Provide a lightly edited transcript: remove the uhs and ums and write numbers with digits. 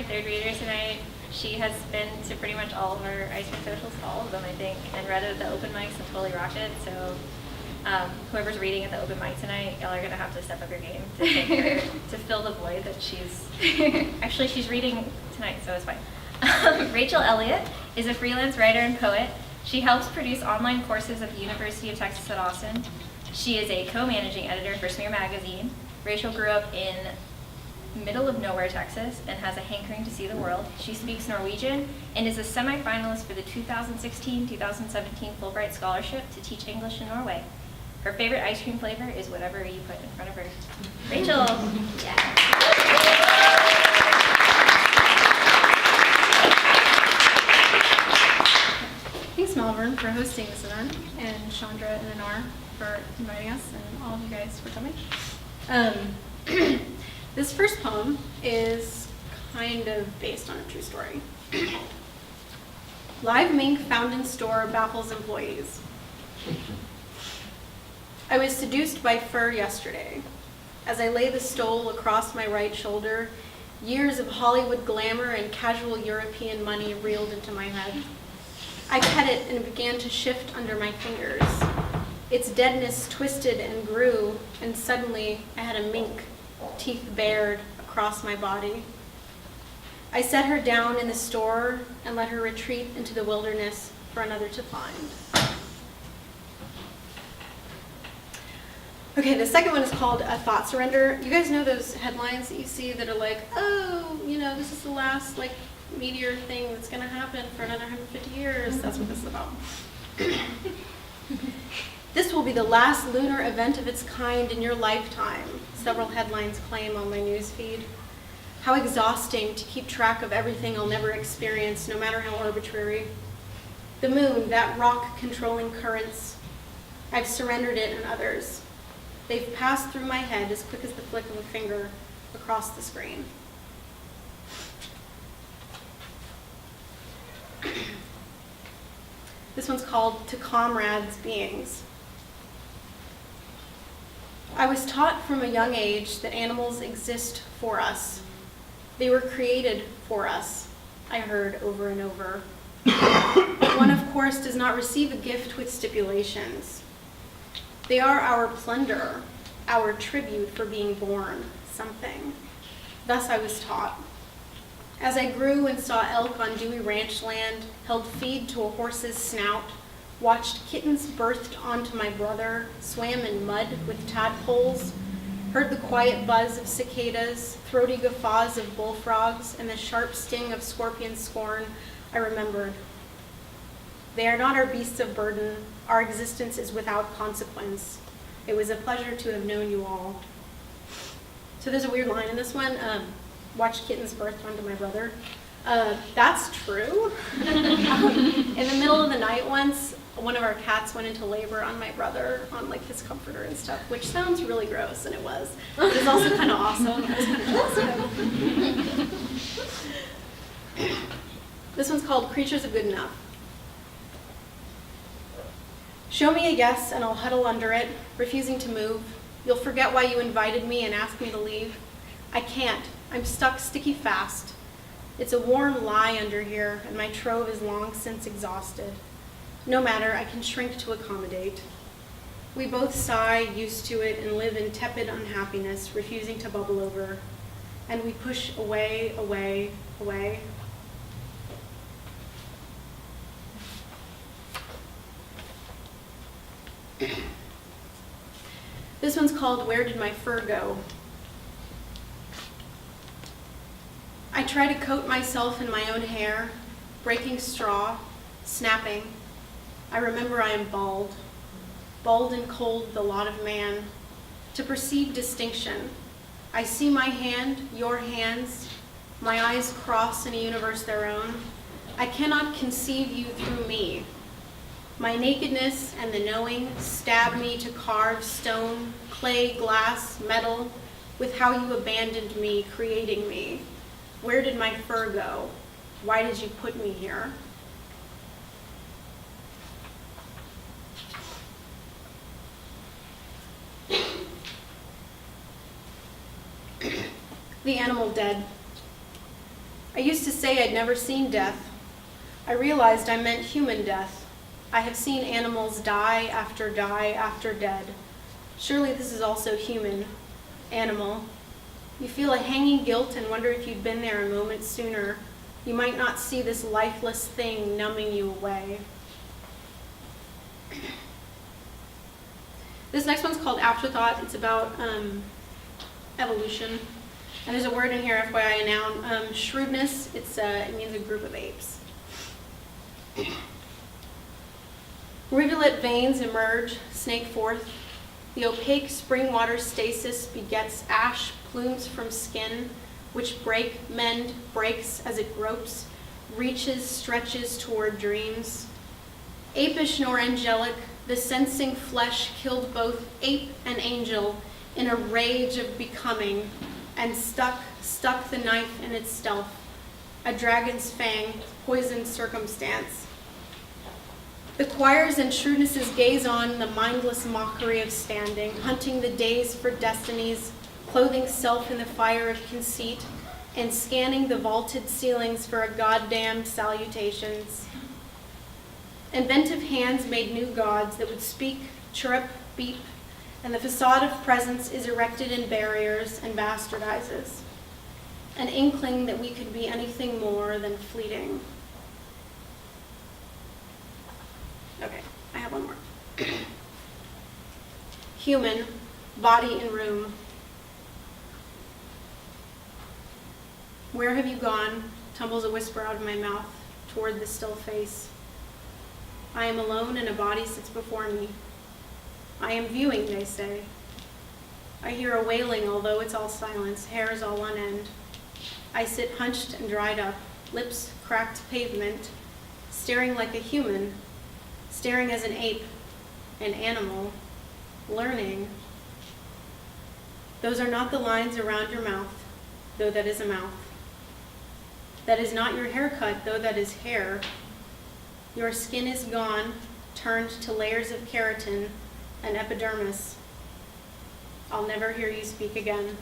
third reader tonight. She has been to pretty much all of our ice cream socials, all of them, I think, and read it at the open mics and totally rocked it. So whoever's reading at the open mic tonight, y'all are going to have to step up your game to take her, to fill the void that she's... Actually, she's reading tonight, so it's fine. Rachel Elliott is a freelance writer and poet. She helps produce online courses at the University of Texas at Austin. She is a co-managing editor for Smear Magazine. Rachel grew up in middle of nowhere, Texas, and has a hankering to see the world. She speaks Norwegian and is a semi-finalist for the 2016-2017 Fulbright Scholarship to teach English in Norway. Her favorite ice cream flavor is whatever you put in front of her. Rachel. Yeah. Thanks, Malvern, for hosting this event, and Chandra and Anar for inviting us, and all of you guys for coming. This first poem is kind of based on a true story. Live mink found in store baffles employees. I was seduced by fur yesterday. As I lay the stole across my right shoulder, years of Hollywood glamour and casual European money reeled into my head. I pet it and it began to shift under my fingers. Its deadness twisted and grew, and suddenly I had a mink, teeth bared, across my body. I set her down in the store and let her retreat into the wilderness for another to find. Okay, the second one is called A Thought Surrender. You guys know those headlines that you see that are like, oh, you know, this is the last meteor thing that's going to happen for another 150 years. That's what this is about. This will be the last lunar event of its kind in your lifetime, several headlines claim on my news feed. How exhausting to keep track of everything I'll never experience, no matter how arbitrary. The moon, that rock controlling currents. I've surrendered it and others. They've passed through my head as quick as the flick of a finger across the screen. This one's called To Comrades Beings. I was taught from a young age that animals exist for us. They were created for us, I heard over and over. One, of course, does not receive a gift with stipulations. They are our plunder, our tribute for being born something. Thus I was taught. As I grew and saw elk on dewy ranch land, held feed to a horse's snout, watched kittens birthed onto my brother, swam in mud with tadpoles, heard the quiet buzz of cicadas, throaty guffaws of bullfrogs, and the sharp sting of scorpion scorn, I remembered. They are not our beasts of burden. Our existence is without consequence. It was a pleasure to have known you all. So there's a weird line in this one. Watched kittens birthed onto my brother. That's true. In the middle of the night once, one of our cats went into labor on my brother, on his comforter and stuff, which sounds really gross, and it was. But it was also kind of awesome. I was kind of jealous of him. This one's called Creatures of Good Enough. Show me a yes and I'll huddle under it, refusing to move. You'll forget why you invited me and asked me to leave. I can't. I'm stuck sticky fast. It's a warm lie under here, and my trove is long since exhausted. No matter, I can shrink to accommodate. We both sigh, used to it, and live in tepid unhappiness, refusing to bubble over. And we push away, away, away. This one's called Where Did My Fur Go? I try to coat myself in my own hair, breaking straw, snapping. I remember I am bald and cold, the lot of man. To perceive distinction, I see my hand, your hands, my eyes cross in a universe their own. I cannot conceive you through me. My nakedness and the knowing stab me to carve stone, clay, glass, metal, with how you abandoned me, creating me. Where did my fur go? Why did you put me here? The animal dead. I used to say I'd never seen death. I realized I meant human death. I have seen animals die after dead. Surely this is also human. Animal. You feel a hanging guilt and wonder if you'd been there a moment sooner. You might not see this lifeless thing numbing you away. This next one's called Afterthought. It's about evolution. And there's a word in here, FYI, a noun. Shrewdness, it means a group of apes. Rivulet veins emerge, snake forth. The opaque spring water stasis begets ash plumes from skin, which breaks as it gropes, reaches, stretches toward dreams. Apish nor angelic, the sensing flesh killed both ape and angel in a rage of becoming, and stuck the knife in its stealth, a dragon's fang, poisoned circumstance. The choirs and shrewdnesses gaze on the mindless mockery of standing, hunting the days for destinies, clothing self in the fire of conceit, and scanning the vaulted ceilings for a goddamned salutations. Inventive hands made new gods that would speak, chirrup, beep, and the facade of presence is erected in barriers and bastardizes. An inkling that we could be anything more than fleeting. Okay, I have one more. Human, body in room. Where have you gone? Tumbles a whisper out of my mouth toward the still face. I am alone and a body sits before me. I am viewing, they say. I hear a wailing, although it's all silence, hairs all on end. I sit hunched and dried up, lips cracked pavement, staring like a human, staring as an ape, an animal, learning. Those are not the lines around your mouth, though that is a mouth. That is not your haircut, though that is hair. Your skin is gone, turned to layers of keratin and epidermis. I'll never hear you speak again.